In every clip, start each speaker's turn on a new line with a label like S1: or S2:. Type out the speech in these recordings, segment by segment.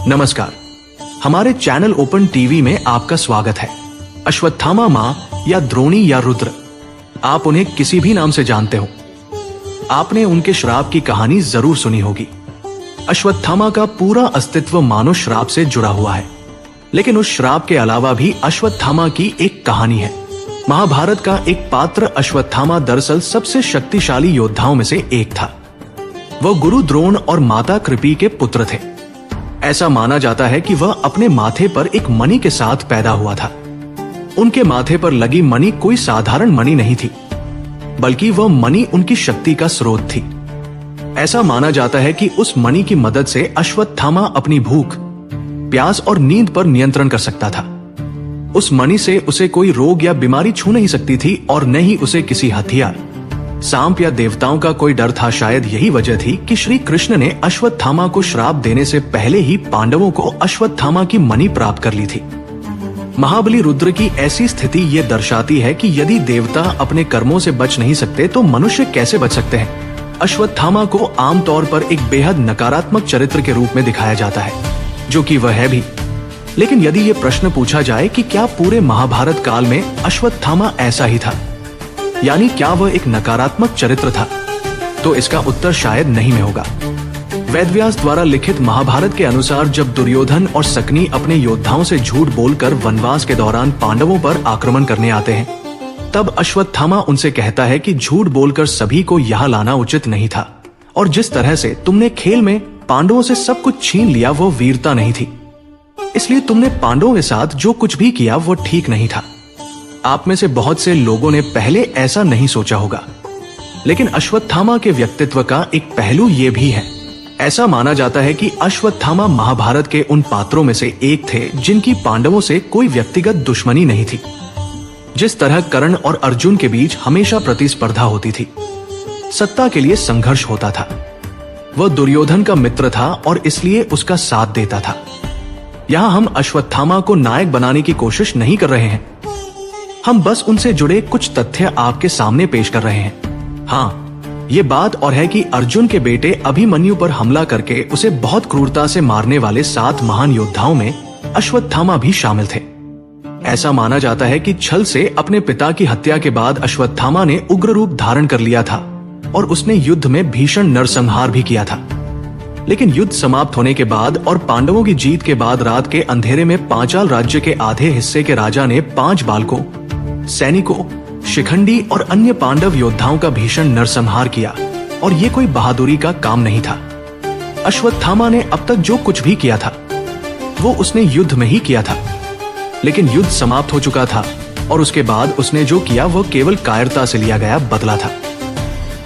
S1: नमस्कार, हमारे channel open TV में आपका स्वागत है। अश्वत्थामा माँ या द्रोणी या रुद्र, आप उन्हें किसी भी नाम से जानते हो, आपने उनके श्राप की कहानी जरूर सुनी होगी। अश्वत्थामा का पूरा अस्तित्व मानो श्राप से जुड़ा हुआ है, लेकिन उस श्राप के अलावा भी अश्वत्थामा की एक कहानी है। महाभारत का एक पात्र अश्वत्थामा दरअसल सबसे शक्तिशाली योद्धाओं में से एक था। वह गुरु द्रोण और माता कृपि के पुत्र थे। ऐसा माना जाता है कि वह अपने माथे पर एक मणि के साथ पैदा हुआ था। उनके माथे पर लगी मणि कोई साधारण मणि नहीं थी, बल्कि वह मणि उनकी शक्ति का स्रोत थी। ऐसा माना जाता है कि उस मणि की मदद से अश्वत्थामा अपनी भूख, प्यास और नींद पर नियंत्रण कर सकता था। उस मणि से उसे कोई रोग या बीमारी छू नहीं सकती थी और न ही उसे किसी हथियार, सांप या देवताओं का कोई डर था। शायद यही वजह थी कि श्री कृष्ण ने अश्वत्थामा को श्राप देने से पहले ही पांडवों को अश्वत्थामा की मणि प्राप्त कर ली थी। महाबली रुद्र की ऐसी स्थिति ये दर्शाती है कि यदि देवता अपने कर्मों से बच नहीं सकते तो मनुष्य कैसे बच सकते हैं। अश्वत्थामा को आमतौर पर एक बेहद नकारात्मक चरित्र के रूप में दिखाया जाता है, जो कि वह है भी। लेकिन यदि ये प्रश्न पूछा जाए कि क्या पूरे महाभारत काल में अश्वत्थामा ऐसा ही था, यानी क्या वह एक नकारात्मक चरित्र था, तो इसका उत्तर शायद नहीं में होगा। वेदव्यास द्वारा लिखित महाभारत के अनुसार जब दुर्योधन और शकुनी अपने योद्धाओं से झूठ बोलकर वनवास के दौरान पांडवों पर आक्रमण करने आते हैं, तब अश्वत्थामा उनसे कहता है कि झूठ बोलकर सभी को यहाँ लाना उचित नहीं था, और जिस तरह से तुमने खेल में पांडवों से सब कुछ छीन लिया वो वीरता नहीं थी। इसलिए तुमने पांडवों के साथ जो कुछ भी किया वो ठीक नहीं था। आप में से बहुत से लोगों ने पहले ऐसा नहीं सोचा होगा, लेकिन अश्वत्थामा के व्यक्तित्व का एक पहलू ये भी है। ऐसा माना जाता है कि अश्वत्थामा महाभारत के उन पात्रों में से एक थे जिनकी पांडवों से कोई व्यक्तिगत दुश्मनी नहीं थी। जिस तरह कर्ण और अर्जुन के बीच हमेशा प्रतिस्पर्धा होती थी, सत्ता के लिए संघर्ष होता था, वह दुर्योधन का मित्र था और इसलिए उसका साथ देता था। यहां हम अश्वत्थामा को नायक बनाने की कोशिश नहीं कर रहे हैं, हम बस उनसे जुड़े कुछ तथ्य आपके सामने पेश कर रहे हैं। हाँ, ये बात और है कि अर्जुन के बेटे अभिमन्यु पर हमला करके उसे बहुत क्रूरता से मारने वाले 7 महान योद्धाओं में अश्वत्थामा भी शामिल थे। ऐसा माना जाता है कि छल से अपने पिता की हत्या के बाद अश्वत्थामा ने उग्र रूप धारण कर लिया था और उसने युद्ध में भीषण नरसंहार भी किया था। लेकिन युद्ध समाप्त होने के बाद और पांडवों की जीत के बाद रात के अंधेरे में पांचाल राज्य के आधे हिस्से के राजा ने 5 बालकों, सैनिकों, शिखंडी और अन्य पांडव योद्धाओं का भीषण नरसंहार किया, और ये कोई बहादुरी का काम नहीं था। अश्वत्थामा ने अब तक जो कुछ भी किया था वो उसने युद्ध में ही किया था, लेकिन युद्ध समाप्त हो चुका था और उसके बाद उसने जो किया वह केवल कायरता से लिया गया बदला था,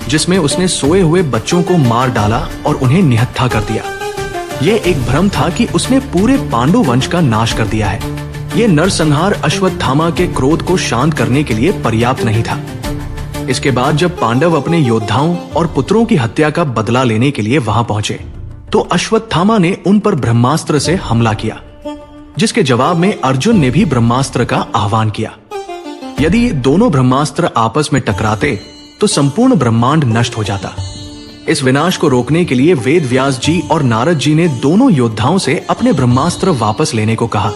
S1: जिसमें उसने सोए हुए बच्चों को मार डाला और उन्हें निहत्था कर दिया। यह एक भ्रम था कि उसने पूरे पांडु वंश का नाश कर दिया है। ये नरसंहार अश्वत्थामा के क्रोध को शांत करने के लिए पर्याप्त नहीं था। इसके बाद जब पांडव अपने योद्धाओं और पुत्रों की हत्या का बदला लेने के लिए वहां पहुंचे, तो अश्वत्थामा ने उन पर ब्रह्मास्त्र से हमला किया, जिसके जवाब में अर्जुन ने भी ब्रह्मास्त्र का आह्वान किया। यदि ये दोनों ब्रह्मास्त्र आपस में टकराते तो संपूर्ण ब्रह्मांड नष्ट हो जाता। इस विनाश को रोकने के लिए वेद व्यास जी और नारद जी ने दोनों योद्धाओं से अपने ब्रह्मास्त्र वापस लेने को कहा।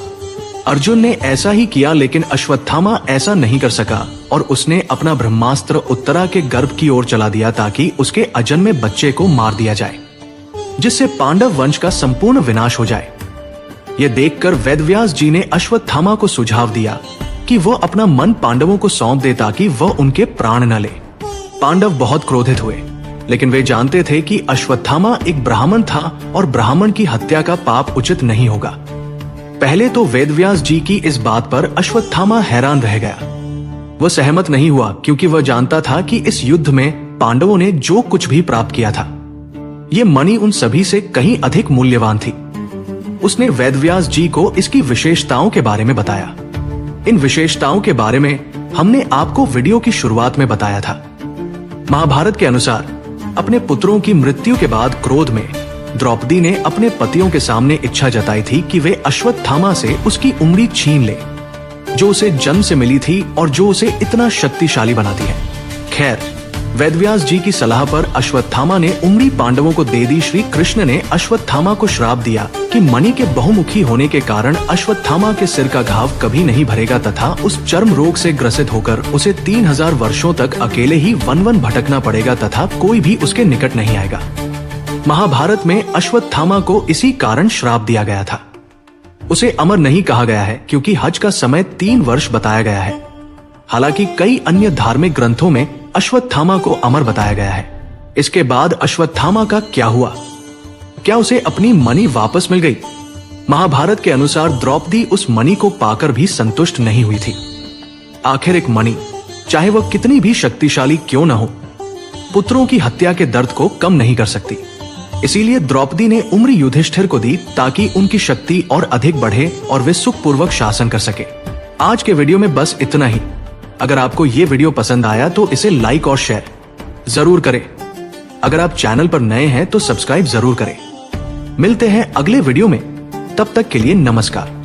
S1: अर्जुन ने ऐसा ही किया, लेकिन अश्वत्थामा ऐसा नहीं कर सका और उसने अपना ब्रह्मास्त्र उत्तरा के गर्भ की ओर चला दिया ताकि उसके अजन्मे बच्चे को मार दिया जाए, जिससे पांडव वंश का संपूर्ण विनाश हो जाए। यह देखकर वेदव्यास जी ने अश्वत्थामा को सुझाव दिया कि वह अपना मन पांडवों को सौंप दे ताकि वह उनके प्राण न ले। पांडव बहुत क्रोधित हुए, लेकिन वे जानते थे कि अश्वत्थामा एक ब्राह्मण था और ब्राह्मण की हत्या का पाप उचित नहीं होगा। पहले तो वेदव्यास जी की इस बात पर अश्वत्थामा हैरान रह गया। वह सहमत नहीं हुआ क्योंकि वह जानता था कि इस युद्ध में पांडवों ने जो कुछ भी प्राप्त किया था, ये मणि उन सभी से कहीं अधिक मूल्यवान थी। उसने वेदव्यास जी को इसकी विशेषताओं के बारे में बताया। इन विशेषताओं के बारे में हमने आपको वीडियो की शुरुआत में बताया था। महाभारत के अनुसार अपने पुत्रों की मृत्यु के बाद क्रोध में द्रौपदी ने अपने पतियों के सामने इच्छा जताई थी कि वे अश्वत्थामा से उसकी उंगली छीन ले, जो उसे जन्म से मिली थी और जो उसे इतना शक्तिशाली बनाती है। खैर, वेदव्यास जी की सलाह पर अश्वत्थामा ने उमरी पांडवों को दे दी। श्री कृष्ण ने अश्वत्थामा को श्राप दिया कि मणि के बहुमुखी होने के कारण अश्वत्थामा के सिर का घाव कभी नहीं भरेगा तथा उस चर्म रोग से ग्रसित होकर उसे 3000 वर्षों तक अकेले ही वन वन भटकना पड़ेगा तथा कोई भी उसके निकट नहीं आएगा। महाभारत में अश्वत्थामा को इसी कारण श्राप दिया गया था। उसे अमर नहीं कहा गया है क्योंकि हज का समय 3 वर्ष बताया गया है। हालांकि कई अन्य धार्मिक ग्रंथों में अश्वत्थामा को अमर बताया गया है। इसके बाद अश्वत्थामा का क्या हुआ? क्या उसे अपनी मणि वापस मिल गई? महाभारत के अनुसार द्रौपदी उस मणि को पाकर भी संतुष्ट नहीं हुई थी। आखिर एक मणि, चाहे वह कितनी भी शक्तिशाली क्यों न हो, पुत्रों की हत्या के दर्द को कम नहीं कर सकती। इसीलिए द्रौपदी ने उम्र युधिष्ठिर को दी ताकि उनकी शक्ति और अधिक बढ़े और वे सुखपूर्वक शासन कर सके। आज के वीडियो में बस इतना ही। अगर आपको ये वीडियो पसंद आया तो इसे लाइक और शेयर जरूर करें। अगर आप चैनल पर नए हैं तो सब्सक्राइब जरूर करें। मिलते हैं अगले वीडियो में, तब तक के लिए नमस्कार।